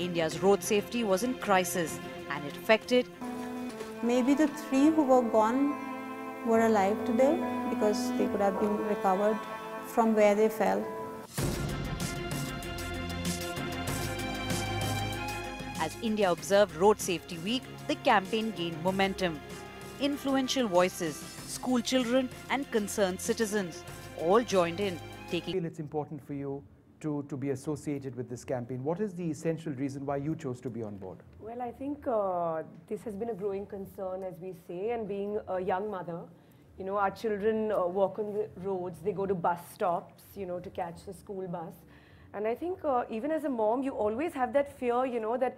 India's road safety was in crisis and it affected. Maybe the 3 who were gone were alive today because they could have been recovered from where they fell. As India observed Road Safety Week, the campaign gained momentum. Influential voices, school children and concerned citizens all joined in, taking... I feel it's important for you to be associated with this campaign. What is the essential reason why you chose to be on board? Well, I think this has been a growing concern, as we say, and being a young mother, you know, our children walk on the roads, they go to bus stops, you know, to catch the school bus. And I think even as a mom, you always have that fear, you know, that,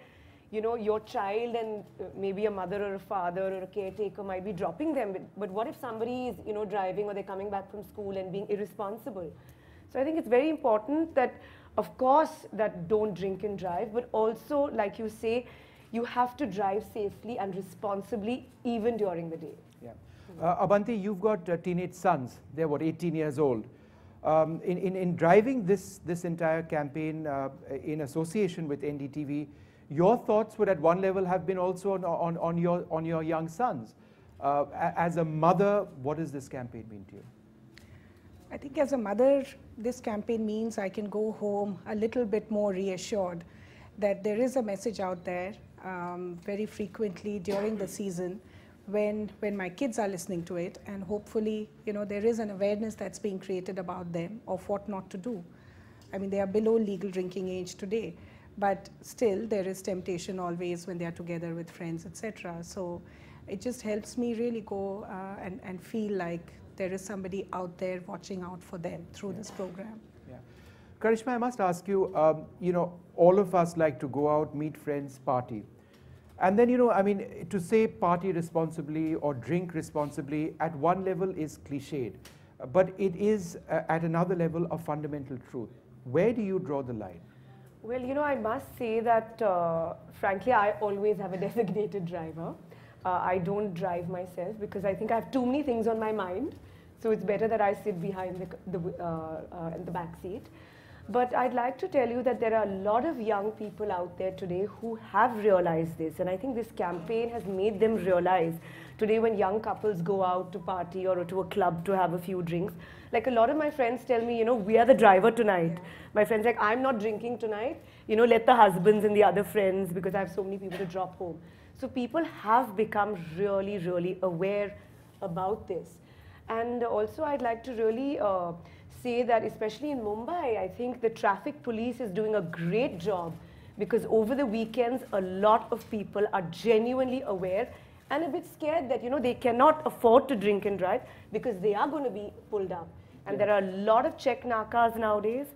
you know, your child and maybe a mother or a father or a caretaker might be dropping them. But what if somebody is, you know, driving or they're coming back from school and being irresponsible? So I think it's very important that, of course, that don't drink and drive, but also, like you say, you have to drive safely and responsibly even during the day. Yeah. Abanti, you've got teenage sons. They're what, 18 years old. In driving this entire campaign in association with NDTV, your thoughts would at one level have been also on your young sons. As a mother, what does this campaign mean to you? I think as a mother, this campaign means I can go home a little bit more reassured that there is a message out there very frequently during the season when my kids are listening to it, and hopefully, you know, there is an awareness that's being created about them of what not to do. I mean, they are below legal drinking age today, but still there is temptation always when they are together with friends, etc. So it just helps me really go and feel like there is somebody out there watching out for them through this program. Yeah. Karisma, I must ask you, you know, all of us like to go out, meet friends, party. And then, you know, I mean, to say party responsibly or drink responsibly at one level is cliched, but it is at another level a fundamental truth. Where do you draw the line? Well, you know, I must say that, frankly, I always have a designated driver. I don't drive myself because I think I have too many things on my mind. So it's better that I sit behind in the back seat. But I'd like to tell you that there are a lot of young people out there today who have realized this. And I think this campaign has made them realize today when young couples go out to party or to a club to have a few drinks. Like a lot of my friends tell me, you know, we are the driver tonight. My friends like, I'm not drinking tonight. You know, let the husbands and the other friends, because I have so many people to drop home. So people have become really, really aware about this. And also I'd like to really say that especially in Mumbai, I think the traffic police is doing a great job because over the weekends, a lot of people are genuinely aware and a bit scared that, you know, they cannot afford to drink and drive because they are going to be pulled up. And there are a lot of check nakas nowadays.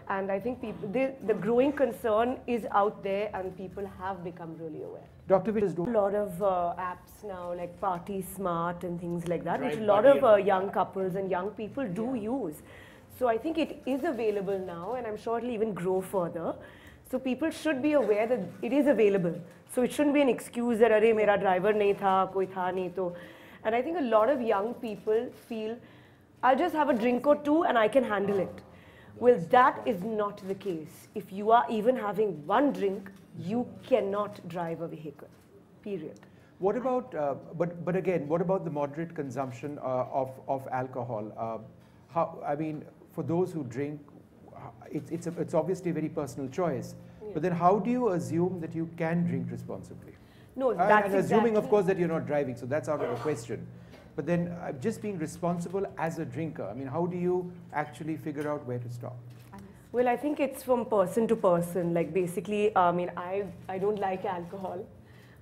And I think people, the growing concern is out there and people have become really aware. Dr. Vish, a lot of apps now like Party Smart and things like that, which a lot of young couples and young people do use. So I think it is available now and I'm sure it will even grow further. So people should be aware that it is available. So it shouldn't be an excuse that, "Arey, mera driver nahi tha, koi tha nahi to." And I think a lot of young people feel, I'll just have a drink or two and I can handle it. Well, that is not the case. If you are even having one drink, you cannot drive a vehicle, period. What about, but again, what about the moderate consumption of alcohol? I mean, for those who drink, it's obviously a very personal choice. But then how do you assume that you can drink responsibly? No, that's and assuming, of course, that you're not driving, so that's out of the question. But then just being responsible as a drinker, I mean, how do you actually figure out where to stop? Well, I think it's from person to person. Like basically, I mean, I don't like alcohol,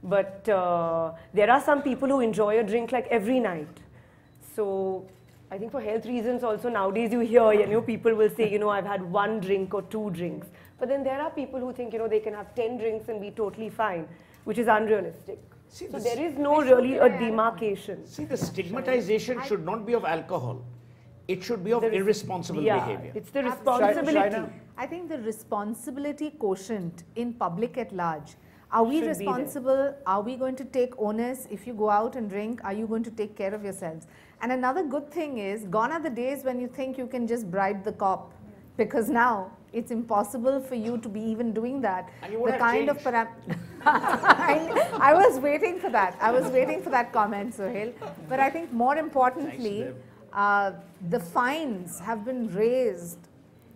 but there are some people who enjoy a drink like every night. So I think for health reasons also nowadays you hear, you know, people will say, you know, I've had one drink or two drinks. But then there are people who think, you know, they can have 10 drinks and be totally fine, which is unrealistic. See, so there is no really a demarcation. See, the stigmatization should not be of alcohol. It should be of irresponsible behavior. It's the responsibility. I think the responsibility quotient in public at large. Are we responsible? Are we going to take onus? If you go out and drink, are you going to take care of yourselves? And another good thing is, gone are the days when you think you can just bribe the cop. Because now, It's impossible for you to be even doing that. And you would The have kind of changed. I was waiting for that. I was waiting for that comment, Sohail. But I think more importantly, the fines have been raised,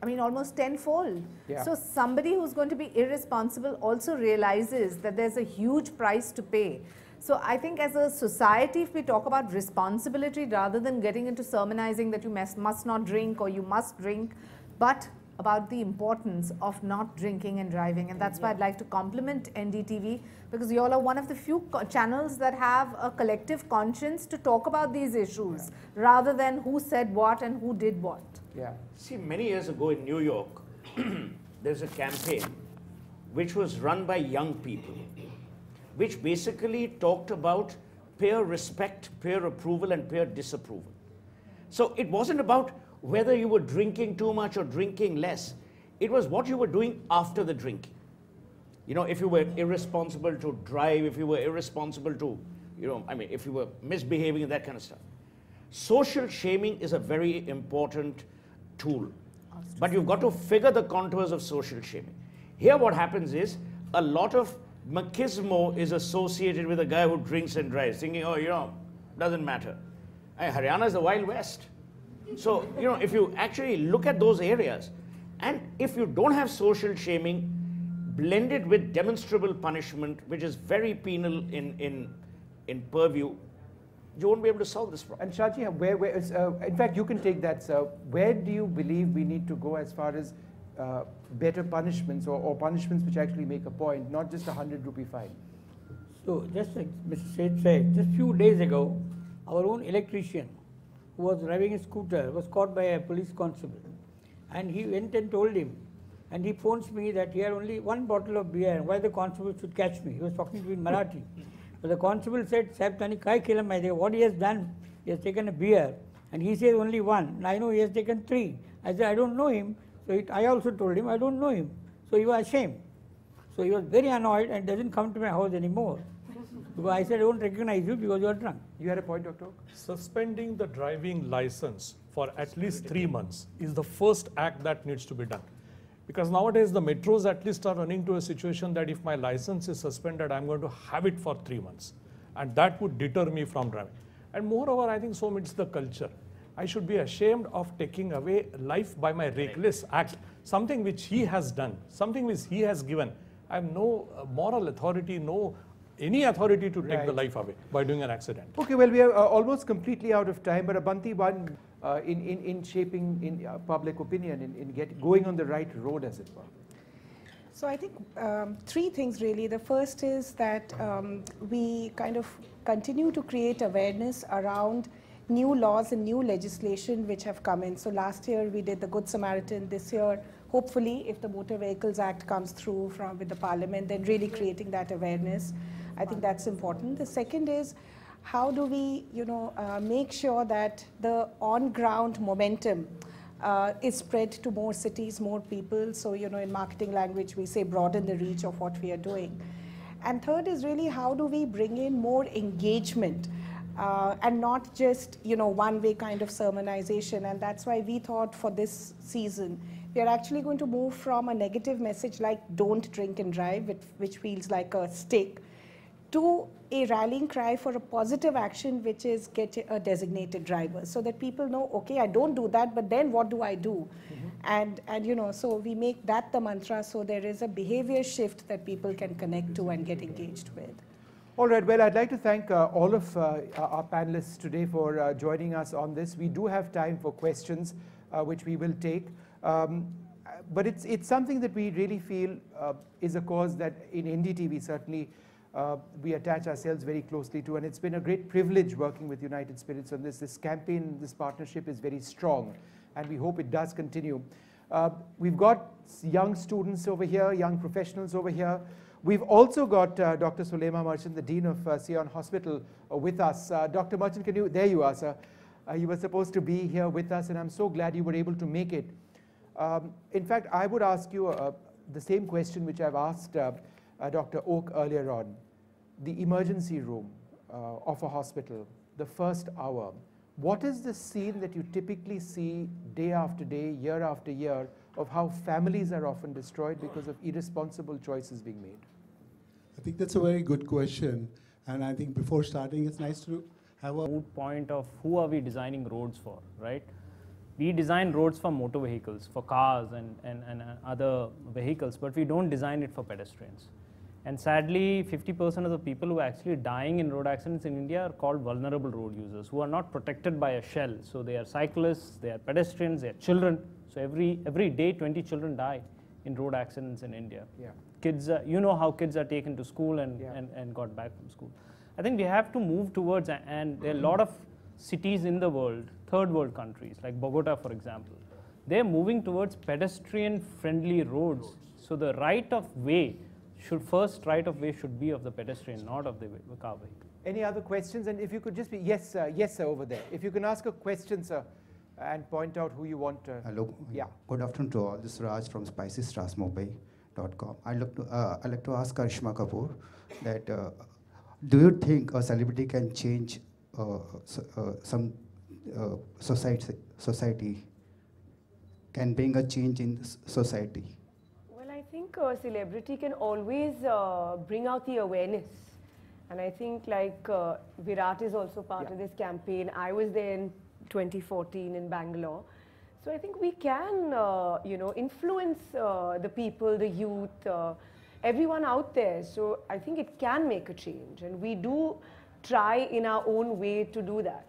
I mean, almost tenfold. Yeah. So somebody who's going to be irresponsible also realizes that there's a huge price to pay. So I think as a society, if we talk about responsibility rather than getting into sermonizing that you must not drink or you must drink, but about the importance of not drinking and driving. And that's why I'd like to compliment NDTV, because you all are one of the few channels that have a collective conscience to talk about these issues rather than who said what and who did what. Yeah. See, many years ago in New York, there's a campaign which was run by young people, which basically talked about peer respect, peer approval, and peer disapproval. So it wasn't about whether you were drinking too much or drinking less. It was what you were doing after the drinking. You know, if you were irresponsible to drive, if you were irresponsible to, you know, I mean, if you were misbehaving and that kind of stuff. Social shaming is a very important tool, but you've got to figure the contours of social shaming. Here what happens is a lot of machismo is associated with a guy who drinks and drives, thinking, oh, you know, doesn't matter. Haryana is the Wild West. So, you know, if you actually look at those areas, and if you don't have social shaming blended with demonstrable punishment, which is very penal in purview, you won't be able to solve this problem. And Shaji, in fact, you can take that, sir. Where do you believe we need to go as far as better punishments or punishments which actually make a point, not just a 100 rupee fine? So, just like Mr. Seth said, just few days ago, our own electrician who was driving a scooter was caught by a police constable. And he went and told him, and he phones me that he had only one bottle of beer, and why the constable should catch me. He was talking to me in Marathi. But the constable said, Sahib, tani kai khela maide? What he has done, he has taken a beer, and he says only one. And I know he has taken 3. I said, I don't know him. So I also told him, I don't know him. So he was ashamed. So he was very annoyed and doesn't come to my house anymore. Because I said, I don't recognize you because you are drunk. You had a point, Dr. Oak? Suspending the driving license for at least 3 months is the first act that needs to be done. Because nowadays the metros at least are running to a situation that if my license is suspended, I'm going to have it for 3 months. And that would deter me from driving. And moreover, I think so it's the culture. I should be ashamed of taking away life by my reckless act, something which he has done, something which he has given. I have no moral authority, any authority to take the life away by doing an accident. Okay, well, we are almost completely out of time, but Abanti, one in shaping public opinion, in going on the right road, as it were. So I think 3 things really. The first is that we kind of continue to create awareness around new laws and new legislation which have come in. So last year we did the Good Samaritan. This year, hopefully, if the Motor Vehicles Act comes through with the Parliament, then really creating that awareness. I think that's important. The second is, how do we, make sure that the on-ground momentum is spread to more cities, more people. So, in marketing language, we say broaden the reach of what we are doing. And third is really, how do we bring in more engagement and not just, one-way kind of sermonization. And that's why we thought for this season, we are actually going to move from a negative message like don't drink and drive, which feels like a stick, to a rallying cry for a positive action, which is get a designated driver, so that people know, okay, I don't do that, but then what do I do? And so we make that the mantra, so there is a behavior shift that people can connect to and get engaged with. All right, well, I'd like to thank all of our panelists today for joining us on this. We do have time for questions, which we will take. But it's something that we really feel is a cause that in NDTV certainly we attach ourselves very closely to, and it's been a great privilege working with United Spirits on this. This campaign, this partnership is very strong, and we hope it does continue. We've got young students over here, young professionals over here. We've also got Dr. Sulema Merchant, the Dean of Sion Hospital, with us. Dr. Merchant, there you are, sir. You were supposed to be here with us, and I'm so glad you were able to make it. In fact, I would ask you the same question which I've asked Dr. Oak earlier on. The emergency room of a hospital, the first hour. What is the scene that you typically see day after day, year after year, of how families are often destroyed because of irresponsible choices being made? I think that's a very good question. And I think before starting, it's nice to have a moot point of who are we designing roads for, right? We design roads for motor vehicles, for cars and other vehicles, but we don't design it for pedestrians. And sadly, 50% of the people who are actually dying in road accidents in India are called vulnerable road users, who are not protected by a shell. So they are cyclists, they are pedestrians, they are children. So every day, 20 children die in road accidents in India. Yeah. Kids, you know how kids are taken to school and got back from school. I think we have to move towards, and there are a lot of cities in the world, third world countries, like Bogota, for example. They're moving towards pedestrian-friendly roads. So the right of way should be of the pedestrian, not of the car vehicle. Any other questions? And if you could just be, yes, sir, over there. If you can ask a question, sir, and point out who you want to. Hello. Yeah. Good afternoon to all. This is Raj from spicystars.com. I'd like to ask Karisma Kapoor that do you think a celebrity can change some society, can bring a change in society? Well, I think a celebrity can always bring out the awareness. And I think like Virat is also part of this campaign. I was there in 2014 in Bangalore. So I think we can, influence the people, the youth, everyone out there. So I think it can make a change. And we do try in our own way to do that.